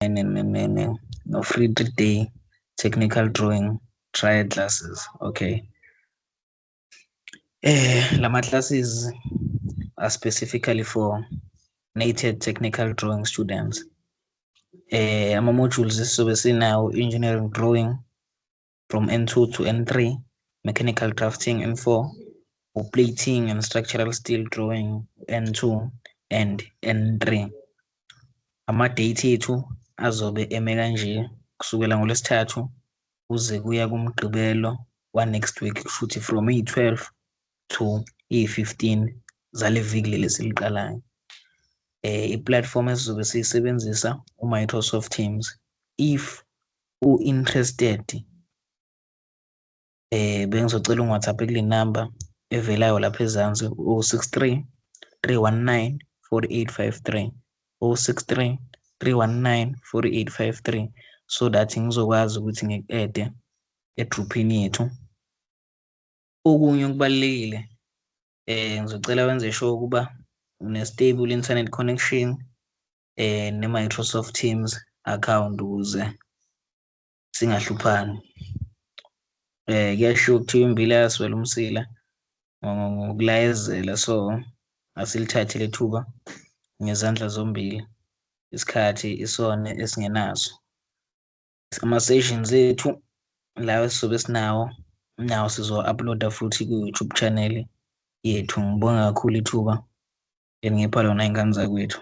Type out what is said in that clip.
no free 3-day technical drawing trial classes. Okay. Lama classes are specifically for native technical drawing students. Ama-modules esizobe sinawo: engineering drawing from N2 to N3, mechanical drafting N4, plating and structural steel drawing N2 and N3. Ama-date ethu azobe eme kanje kusukela ngoLwesithathu kuze kuya kuMgqibelo wa-next week, kushuthi from i-12 to i-15 zale viki leli esiliqalayo. I-platform esizobe siyisebenzisa uMicrosoft Teams. If u-interested, bengizocela ungi-WhatsApp kule number evelayo lapha ezansi, 063 319 4853, 063 319 4853, so that ngizokwazi ukuthi ngiku-ede egroupini yethu. Okunye okubalulekile, ngizocela wenze sure ukuba une-stable internet connection ne-Microsoft Teams account ukuze singahluphani. Kuyashiwo kuthiwa imbila yaswela umsila ngokulayezela, so asilithathe le thuba ngezandla zombili, isikhathi isona esingenaso. Ama-sessions ethu lawa esizobe sinawo sizo-uploada futhi ku-YouTube channel yethu. Ngibonga kakhulu ithuba eningipha lona, ingane zakwethu.